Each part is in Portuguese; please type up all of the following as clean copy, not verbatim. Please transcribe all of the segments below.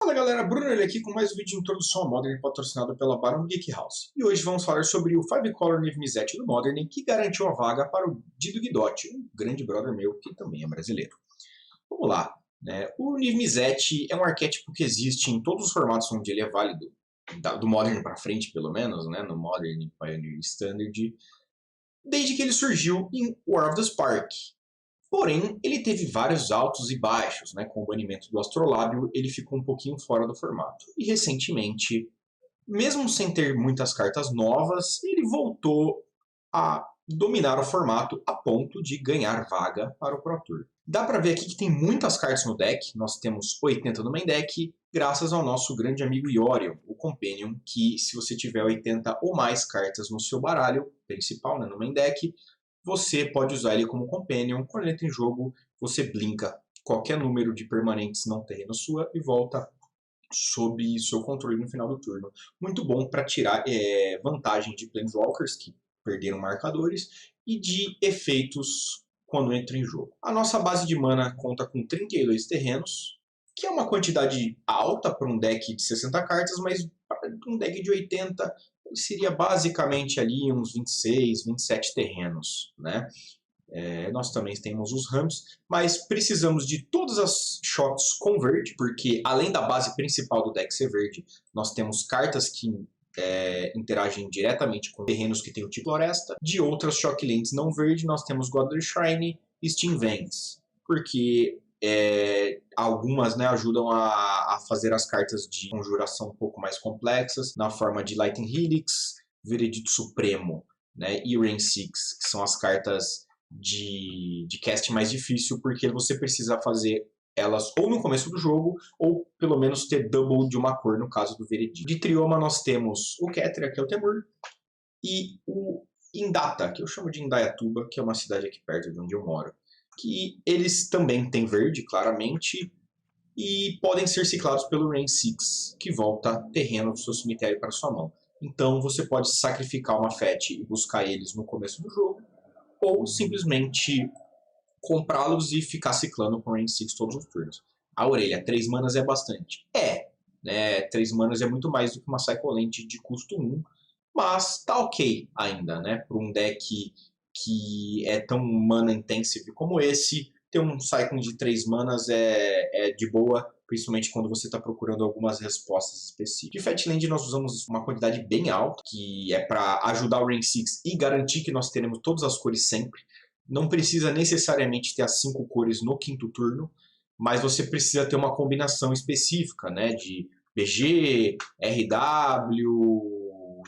Fala galera, Bruno ele aqui com mais um vídeo de introdução ao Modern patrocinado pela Baron Geek House. E hoje vamos falar sobre o 5-Color Niv-Mizzet do Modern que garantiu a vaga para o Dido Guidotti, um grande brother meu que também é brasileiro. Vamos lá, né? O Niv-Mizzet é um arquétipo que existe em todos os formatos onde ele é válido, do Modern para frente pelo menos, né? No Modern, Pioneer e Standard, desde que ele surgiu em War of the Spark. Porém, ele teve vários altos e baixos, né? Com o banimento do Astrolábio, ele ficou um pouquinho fora do formato. E recentemente, mesmo sem ter muitas cartas novas, ele voltou a dominar o formato a ponto de ganhar vaga para o Pro Tour. Dá pra ver aqui que tem muitas cartas no deck, nós temos 80 no main deck, graças ao nosso grande amigo Yorion, o Companion, que se você tiver 80 ou mais cartas no seu baralho principal, né, no main deck, você pode usar ele como Companion. Quando ele entra em jogo, você blinka qualquer número de permanentes não terreno sua e volta sob seu controle no final do turno. Muito bom para tirar vantagem de Planeswalkers, que perderam marcadores, e de efeitos quando entra em jogo. A nossa base de mana conta com 32 terrenos, que é uma quantidade alta para um deck de 60 cartas, mas para um deck de 80 seria basicamente ali uns 26, 27 terrenos, né? Nós também temos os rams, mas precisamos de todas as shots com verde, porque além da base principal do deck ser verde, nós temos cartas que interagem diretamente com terrenos que têm o tipo floresta. De outras Shocklands não verde, nós temos Godly Shrine e Steam Vents, porque algumas, né, ajudam a fazer as cartas de conjuração um pouco mais complexas, na forma de Lightning Helix, Veredito Supremo, né, e Rain 6, que são as cartas de cast mais difícil, porque você precisa fazer elas ou no começo do jogo, ou pelo menos ter double de uma cor, no caso do Veredito. De Trioma nós temos o Ketria, que é o Temur, e o Indata, que eu chamo de Indaiatuba, que é uma cidade aqui perto de onde eu moro. Que eles também têm verde, claramente, e podem ser ciclados pelo Rain 6, que volta terreno do seu cemitério para sua mão. Então você pode sacrificar uma FET e buscar eles no começo do jogo, ou simplesmente comprá-los e ficar ciclando com Rain 6 todos os turnos. A orelha, 3 manas é bastante. Né? 3 manas é muito mais do que uma Cyclolente de custo 1, mas tá ok ainda, né? Para um deck que é tão mana intensive como esse, ter um Cycling de 3 manas é de boa, principalmente quando você está procurando algumas respostas específicas. De Fatland nós usamos uma quantidade bem alta, que é para ajudar o Rain 6 e garantir que nós teremos todas as cores sempre. Não precisa necessariamente ter as 5 cores no quinto turno, mas você precisa ter uma combinação específica, né, de BG, RW,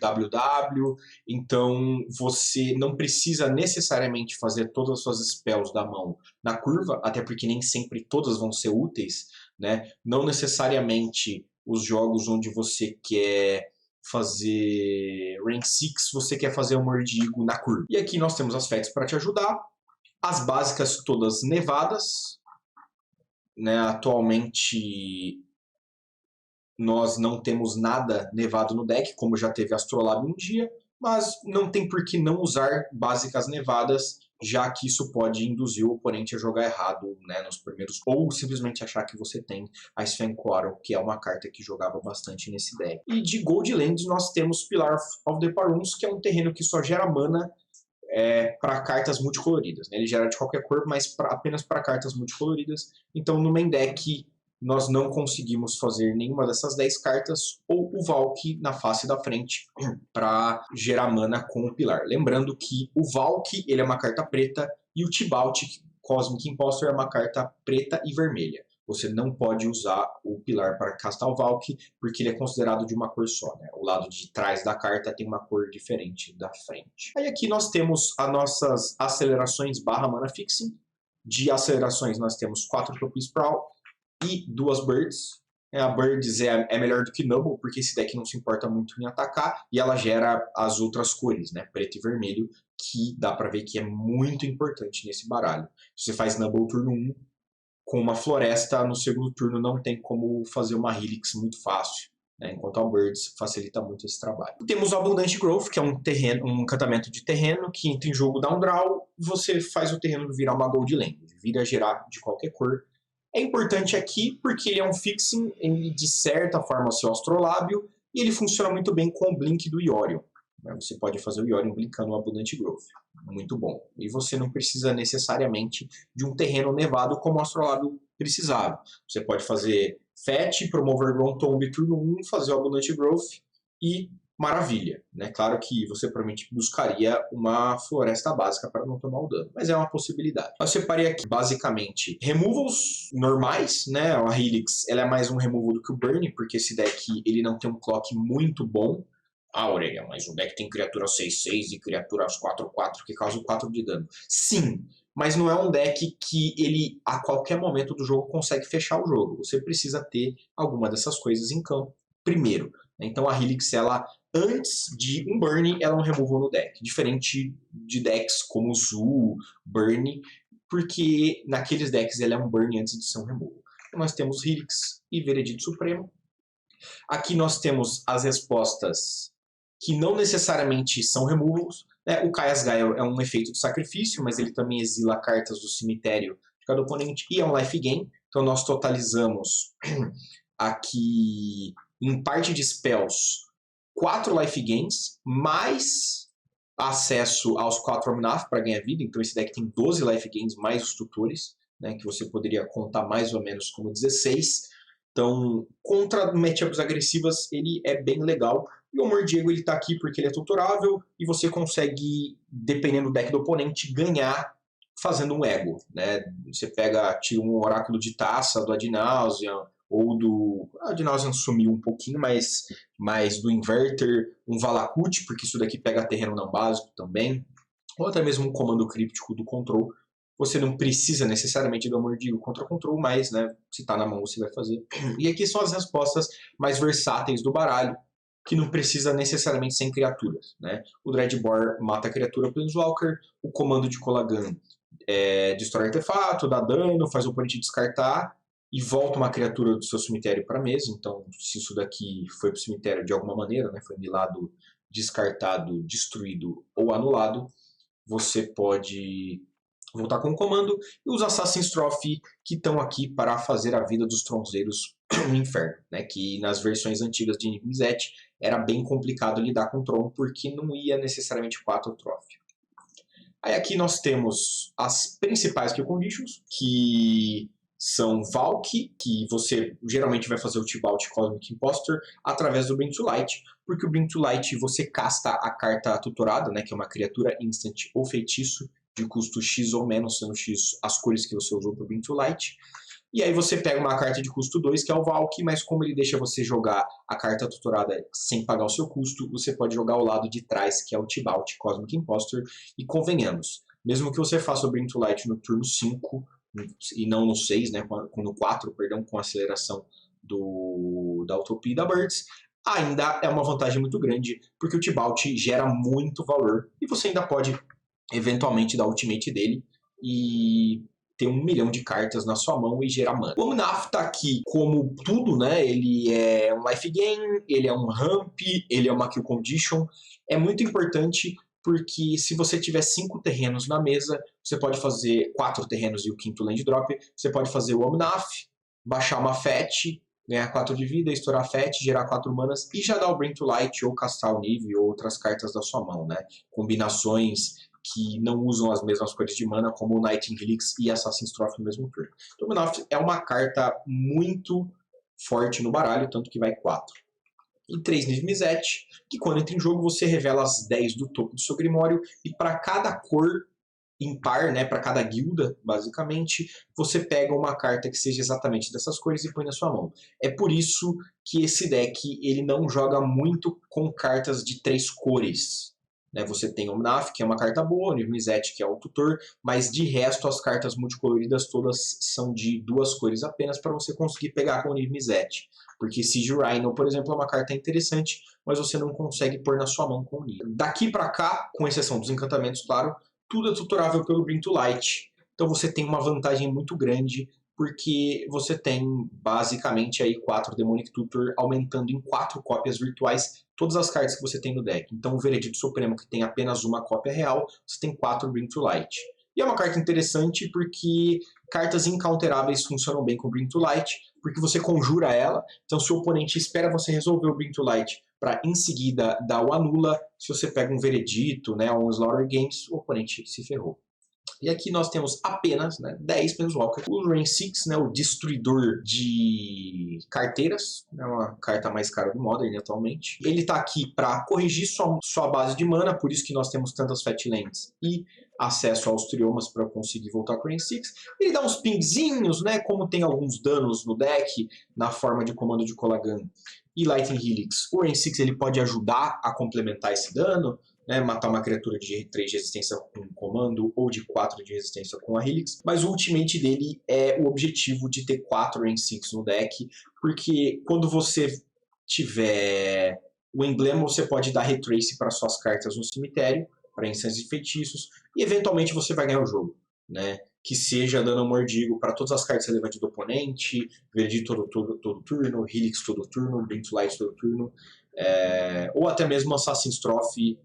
WW, então você não precisa necessariamente fazer todas as suas spells da mão na curva, até porque nem sempre todas vão ser úteis, né? Não necessariamente os jogos onde você quer fazer Rank 6, você quer fazer o Mordigo na curva. E aqui nós temos as FETs para te ajudar, as básicas todas nevadas, né? Atualmente nós não temos nada nevado no deck, como já teve Astrolábio um dia, mas não tem por que não usar básicas nevadas, já que isso pode induzir o oponente a jogar errado, né, nos primeiros, ou simplesmente achar que você tem a Sven Quarrel, que é uma carta que jogava bastante nesse deck. E de Gold Lands nós temos Pillar of the Paruns, que é um terreno que só gera mana para cartas multicoloridas, né? Ele gera de qualquer cor, mas apenas para cartas multicoloridas. Então no main deck nós não conseguimos fazer nenhuma dessas 10 cartas, ou o Valk na face da frente para gerar mana com o Pilar. Lembrando que o Valk ele é uma carta preta e o Tibalt Cosmic Impostor é uma carta preta e vermelha. Você não pode usar o Pilar para castar o Valk, porque ele é considerado de uma cor só, né? O lado de trás da carta tem uma cor diferente da frente. Aí aqui nós temos as nossas acelerações barra mana fixing. De acelerações nós temos 4 Topi Sprawl e 2 Birds. A Birds é melhor do que Nubble, porque esse deck não se importa muito em atacar, e ela gera as outras cores, né? Preto e vermelho, que dá pra ver que é muito importante nesse baralho. Você faz Nubble turno 1, com uma floresta, no segundo turno não tem como fazer uma Helix muito fácil, né? Enquanto a Birds facilita muito esse trabalho. Temos o Abundant Growth, que é um encantamento de terreno, que entra em jogo, dá um draw, você faz o terreno virar uma Gold Land, vira gerar de qualquer cor. É importante aqui porque ele é um fixing, ele de certa forma é o seu astrolábio, e ele funciona muito bem com o blink do Yorion. Você pode fazer o Yorion blinkando o Abundant Growth. Muito bom. E você não precisa necessariamente de um terreno nevado como o astrolábio precisava. Você pode fazer Fetch, Promover Ground Tomb turno 1, fazer o Abundant Growth e maravilha. Né? Claro que você provavelmente buscaria uma floresta básica para não tomar o dano, mas é uma possibilidade. Eu separei aqui basicamente removals normais, né? A Helix ela é mais um removal do que o Burn, porque esse deck ele não tem um clock muito bom. Aurelia, mas o deck tem criatura 6/6 e criaturas 4/4 que causam 4 de dano. Sim, mas não é um deck que ele a qualquer momento do jogo consegue fechar o jogo. Você precisa ter alguma dessas coisas em campo primeiro. Então a Helix, ela, antes de um Burn, ela é um removal no deck. Diferente de decks como Zoo, Burn, porque naqueles decks ela é um Burn antes de ser um removal. Então nós temos Helix e Veredito Supremo. Aqui nós temos as respostas que não necessariamente são removals. Né? O Kaya's Guile é um efeito de sacrifício, mas ele também exila cartas do cemitério de cada oponente e é um life gain. Então nós totalizamos aqui, em parte de spells, 4 life gains, mais acesso aos 4 Omnath para ganhar vida. Então esse deck tem 12 life gains, mais os tutores, né, que você poderia contar mais ou menos como 16. Então, contra matchups agressivas, ele é bem legal. E o Mordiego ele tá aqui porque ele é tutorável e você consegue, dependendo do deck do oponente, ganhar fazendo um ego. Né? Você tira um Oráculo de Taça do Adnauseam, ou do... A Adnauseam sumiu um pouquinho, mas do Inverter, um Valakut, porque isso daqui pega terreno não básico também, ou até mesmo um comando críptico do Control. Você não precisa necessariamente do Mordigo contra Control, mas né, se está na mão você vai fazer. E aqui são as respostas mais versáteis do baralho, que não precisa necessariamente ser em criaturas. Né? O Dreadbore mata a criatura Planeswalker, o comando de Colagan destrói artefato, dá dano, faz o oponente descartar e volta uma criatura do seu cemitério para a mesa. Então, se isso daqui foi para o cemitério de alguma maneira, né, foi milado, descartado, destruído ou anulado, você pode voltar com o comando, e os Assassin's Trophy que estão aqui para fazer a vida dos tronzeiros no inferno, né? Que nas versões antigas de Enigma Z era bem complicado lidar com o Tron, porque não ia necessariamente 4 Trophy. Aí aqui nós temos as principais Kill Conditions, que são Valk, que você geralmente vai fazer o Tibalt Cosmic Impostor através do Bring to Light, porque o Bring to Light você casta a carta tutorada, né, que é uma criatura instant ou feitiço, de custo X ou menos, sendo X as cores que você usou para o Bring to Light. E aí você pega uma carta de custo 2, que é o Valk, mas como ele deixa você jogar a carta tutorada sem pagar o seu custo, você pode jogar ao lado de trás, que é o Tibalt Cosmic Impostor. E convenhamos, mesmo que você faça o Bring to Light no turno 5, e não no 6, né, no 4, perdão, com a aceleração da Utopia e da Birds, ainda é uma vantagem muito grande, porque o Tibalt gera muito valor, e você ainda pode eventualmente dar ultimate dele e ter 1 milhão de cartas na sua mão e gerar mana. O Omnath tá aqui como tudo, né? Ele é um life gain, ele é um ramp, ele é uma kill condition. É muito importante porque se você tiver 5 terrenos na mesa, você pode fazer 4 terrenos e o 5º land drop, você pode fazer o Omnath, baixar uma Fetch, ganhar 4 de vida, estourar Fetch, gerar 4 manas e já dar o Bring to Light ou castar o Nive ou outras cartas da sua mão, né? Combinações que não usam as mesmas cores de mana, como o Night Helix e Assassin's Trophy no mesmo turno. Então o Omnath é uma carta muito forte no baralho, tanto que vai 4. E 3 Niv-Mizzet, que quando entra em jogo você revela as 10 do topo do seu Grimório, e para cada cor impar, né, para cada guilda, basicamente, você pega uma carta que seja exatamente dessas cores e põe na sua mão. É por isso que esse deck ele não joga muito com cartas de 3 cores. Você tem Omnath, que é uma carta boa, Niv-Mizzet, que é o tutor, mas de resto as cartas multicoloridas todas são de 2 cores apenas para você conseguir pegar com o Niv-Mizzet. Porque Siege Rhino, por exemplo, é uma carta interessante, mas você não consegue pôr na sua mão com o Niv. Daqui para cá, com exceção dos encantamentos, claro, tudo é tutorável pelo Bring to Light. Então você tem uma vantagem muito grande, porque você tem basicamente aí 4 Demonic Tutor aumentando em 4 cópias virtuais todas as cartas que você tem no deck. Então o Veredito Supremo, que tem apenas uma cópia real, você tem 4 Bring to Light. E é uma carta interessante porque cartas incounteráveis funcionam bem com Bring to Light, porque você conjura ela, então se o oponente espera você resolver o Bring to Light para em seguida dar o anula, se você pega um Veredito, né, ou um Slaughter Games, o oponente se ferrou. E aqui nós temos apenas, né, 10 Planeswalkers. O Rain 6, né, o destruidor de carteiras, é uma carta mais cara do Modern atualmente. Ele está aqui para corrigir sua base de mana, por isso que nós temos tantas Fatlands e acesso aos triomas para conseguir voltar com o Rain 6. Ele dá uns pingzinhos, né, como tem alguns danos no deck, na forma de comando de Colagan e Lightning Helix. O Rain 6 ele pode ajudar a complementar esse dano, né, matar uma criatura de 3 de resistência com comando ou de 4 de resistência com a Helix, mas o ultimate dele é o objetivo de ter 4 Rain 6 no deck, porque quando você tiver o emblema, você pode dar retrace para suas cartas no cemitério, para instâncias e feitiços, e eventualmente você vai ganhar o jogo, né? Que seja dando um mordigo para todas as cartas relevantes do oponente, Veredito todo turno, Helix todo turno, Bring to Light todo turno, ou até mesmo Assassin's Trophy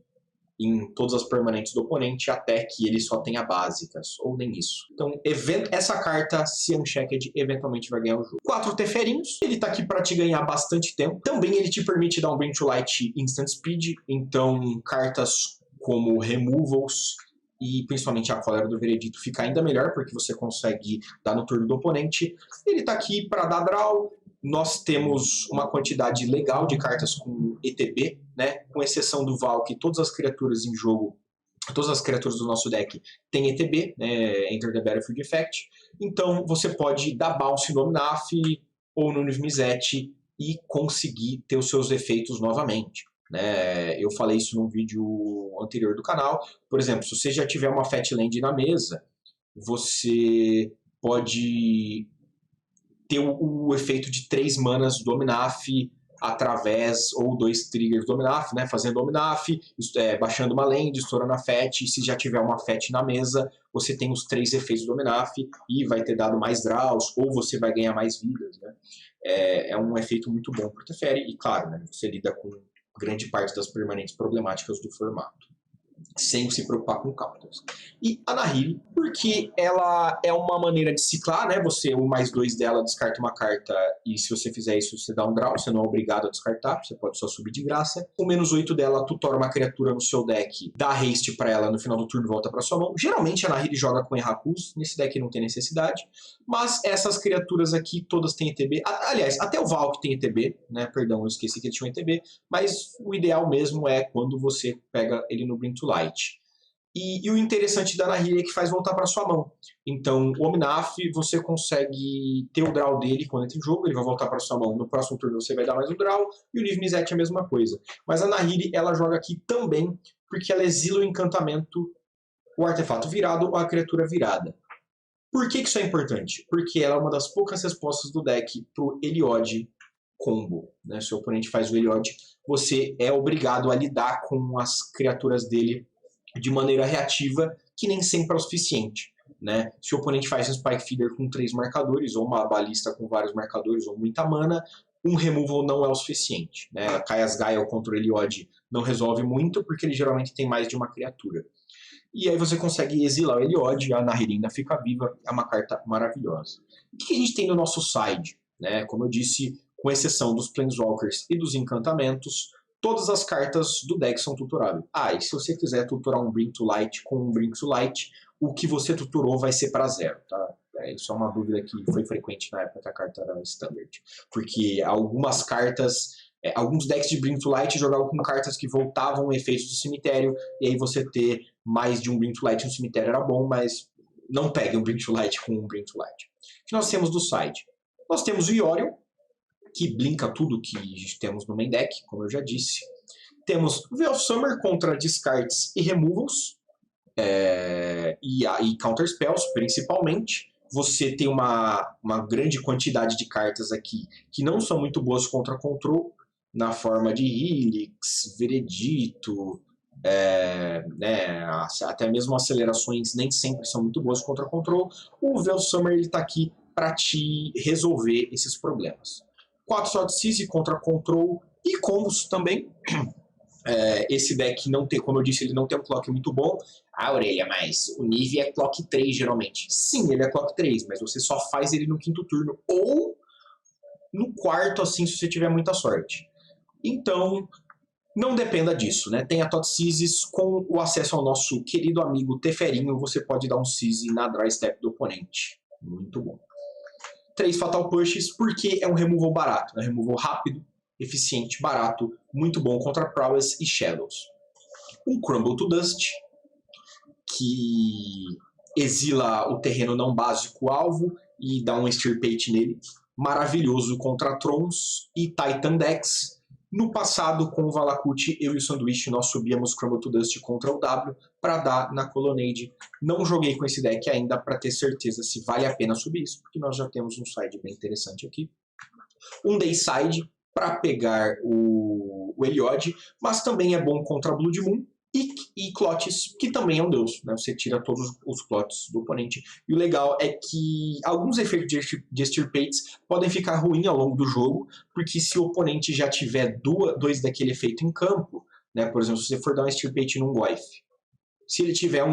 em todas as permanentes do oponente, até que ele só tenha básicas, ou nem isso. Então, essa carta, se unchecked, eventualmente vai ganhar o jogo. 4 Teferinhos, ele tá aqui para te ganhar bastante tempo. Também ele te permite dar um Bring to Light Instant Speed, então cartas como Removals e principalmente a Cólera do Veredito fica ainda melhor, porque você consegue dar no turno do oponente. Ele tá aqui para dar draw. Nós temos uma quantidade legal de cartas com ETB, né? Com exceção do Valk, todas as criaturas em jogo, todas as criaturas do nosso deck têm ETB, né? Enter the Battlefield Effect. Então você pode dar bounce no Omnath ou no Niv-Mizzet e conseguir ter os seus efeitos novamente, né? Eu falei isso no vídeo anterior do canal. Por exemplo, se você já tiver uma Fatland na mesa, você pode ter o efeito de 3 manas do Omnath através, ou 2 triggers do Omnath, né? Fazendo Omnath, baixando uma land, estourando a Fat, e se já tiver uma Fat na mesa, você tem os 3 efeitos do Omnath e vai ter dado mais draws, ou você vai ganhar mais vidas, né? É um efeito muito bom para o Teferi, e claro, né, você lida com grande parte das permanentes problemáticas do formato, sem se preocupar com counters. E a Nahiri, porque ela é uma maneira de ciclar, né? Você, o +2 dela descarta uma carta e se você fizer isso, você dá um draw, você não é obrigado a descartar, você pode só subir de graça. O -8 dela tutora uma criatura no seu deck, dá haste pra ela no final do turno e volta pra sua mão. Geralmente a Nahiri joga com Errakus, nesse deck não tem necessidade, mas essas criaturas aqui todas têm ETB. Aliás, até o Valk tem ETB, né? Perdão, eu esqueci que ele tinha um ETB, mas o ideal mesmo é quando você pega ele no Bring to Light. E o interessante da Nahiri é que faz voltar para sua mão. Então, o Omnath, você consegue ter o draw dele quando entra em jogo, ele vai voltar para sua mão. No próximo turno você vai dar mais um draw, e o Niv-Mizzet é a mesma coisa. Mas a Nahiri, ela joga aqui também, porque ela exila o encantamento, o artefato virado ou a criatura virada. Por que isso é importante? Porque ela é uma das poucas respostas do deck pro Eliod combo, né? Se o oponente faz o Eliod, você é obrigado a lidar com as criaturas dele de maneira reativa, que nem sempre é o suficiente, né? Se o oponente faz um Spike Feeder com 3 marcadores, ou uma balista com vários marcadores, ou muita mana, um removal não é o suficiente, né? Kaia's Gaia contra o Eliod não resolve muito, porque ele geralmente tem mais de uma criatura. E aí você consegue exilar o Eliod, a Nahiri ainda fica viva, é uma carta maravilhosa. O que a gente tem no nosso side? Né? Como eu disse, com exceção dos Planeswalkers e dos encantamentos, todas as cartas do deck são tutoráveis. E se você quiser tutorar um Bring to Light com um Bring to Light, o que você tutorou vai ser para 0, tá? Isso é uma dúvida que foi frequente na época que a carta era Standard. Porque algumas cartas, alguns decks de Bring to Light jogavam com cartas que voltavam efeitos do cemitério, e aí você ter mais de um Bring to Light no cemitério era bom, mas não pegue um Bring to Light com um Bring to Light. O que nós temos do side? Nós temos o Yorion, que blinka tudo que temos no main deck, como eu já disse. Temos Veil Summer contra Discards e Removals, e Counter Spells, principalmente. Você tem uma grande quantidade de cartas aqui que não são muito boas contra Control, na forma de Helix, Veredito, né, até mesmo acelerações nem sempre são muito boas contra Control. O Veil Summer está aqui para te resolver esses problemas. 4 Sword Seize contra Control e combos também. Esse deck não tem, como eu disse, ele não tem um clock muito bom. Aurelia, mas o Nive é clock 3 geralmente. Sim, ele é clock 3, mas você só faz ele no quinto turno ou no quarto, assim, se você tiver muita sorte. Então, não dependa disso, né? Tem a Tot Seizes com o acesso ao nosso querido amigo Teferinho, você pode dar um Seize na dry step do oponente. Muito bom. 3 Fatal Pushes, porque é um removal barato, né? Removal rápido, eficiente, barato, muito bom contra Prowess e Shadows. Um Crumble to Dust, que exila o terreno não básico alvo e dá um Extirpate nele. Maravilhoso contra Trons e Titan decks. No passado, com o Valakut, eu e o Sanduíche, nós subíamos Crumble to Dust contra o W para dar na Colonnade. Não joguei com esse deck ainda para ter certeza se vale a pena subir isso, porque nós já temos um side bem interessante aqui. Um Dayside para pegar o Eliod, mas também é bom contra Blood Moon e Clots, que também é um deus, né? Você tira todos os Clots do oponente. E o legal é que alguns efeitos de Extirpates podem ficar ruins ao longo do jogo, porque se o oponente já tiver dois daquele efeito em campo, né? Por exemplo, se você for dar um Extirpate num Goif, se ele tiver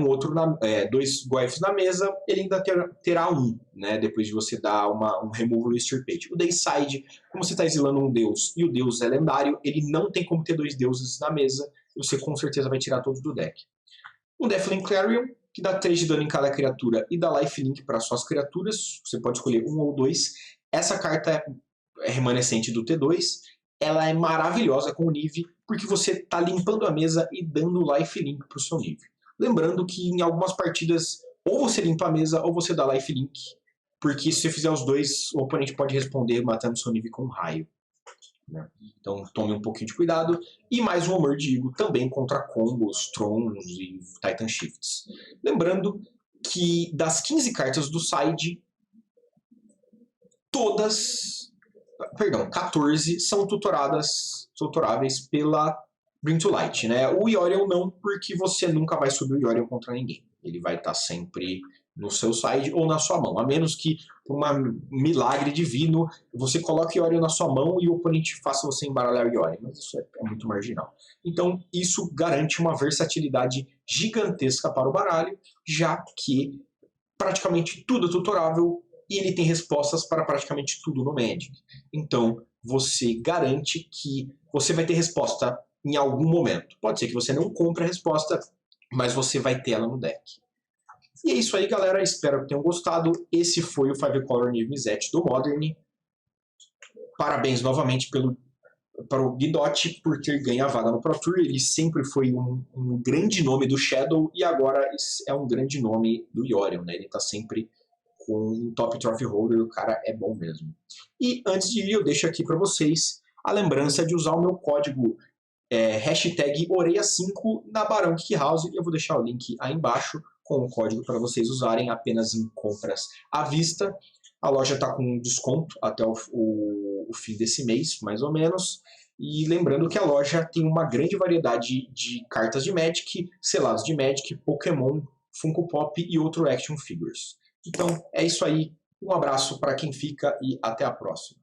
dois Goifs na mesa, ele ainda terá um, né? Depois de você dar um removal e extirpate. O Dayside, como você está exilando um deus e o deus é lendário, ele não tem como ter dois deuses na mesa, e você com certeza vai tirar todos do deck. Um Deathling Clarion, que dá 3 de dano em cada criatura e dá lifelink para suas criaturas. Você pode escolher um ou dois. Essa carta é remanescente do T2. Ela é maravilhosa com o Nive, porque você está limpando a mesa e dando lifelink para o seu Nive. Lembrando que em algumas partidas, ou você limpa a mesa, ou você dá lifelink. Porque se você fizer os dois, o oponente pode responder matando seu Nive com um raio. Né? Então tome um pouquinho de cuidado. E mais um Homur de Eagle também contra combos, Trons e Titan Shifts. Lembrando que das 15 cartas do side, 14 são tutoráveis pela Bring to Light, né? O Yorion não, porque você nunca vai subir o Yorion contra ninguém. Ele vai estar sempre no seu side ou na sua mão. A menos que, por um milagre divino, você coloque o Yorion na sua mão e o oponente faça você embaralhar o Yorion. Mas isso é muito marginal. Então, isso garante uma versatilidade gigantesca para o baralho, já que praticamente tudo é tutorável e ele tem respostas para praticamente tudo no Magic. Então, você garante que você vai ter resposta em algum momento. Pode ser que você não compre a resposta, mas você vai ter ela no deck. E é isso aí, galera. Espero que tenham gostado. Esse foi o 5-Color Niv Mizzet do Modern. Parabéns novamente para o Guidotti por ter ganho a vaga no Pro Tour. Ele sempre foi um grande nome do Shadow e agora é um grande nome do Yorion, né? Ele está sempre com um top trophy holder, o cara é bom mesmo. E antes de ir, eu deixo aqui para vocês a lembrança de usar o meu código hashtag Oreia5 na Barão Geek House. Eu vou deixar o link aí embaixo com o código para vocês usarem apenas em compras à vista. A loja está com desconto até o fim desse mês, mais ou menos. E lembrando que a loja tem uma grande variedade de cartas de Magic, selados de Magic, Pokémon, Funko Pop e outro action figures. Então é isso aí. Um abraço para quem fica e até a próxima.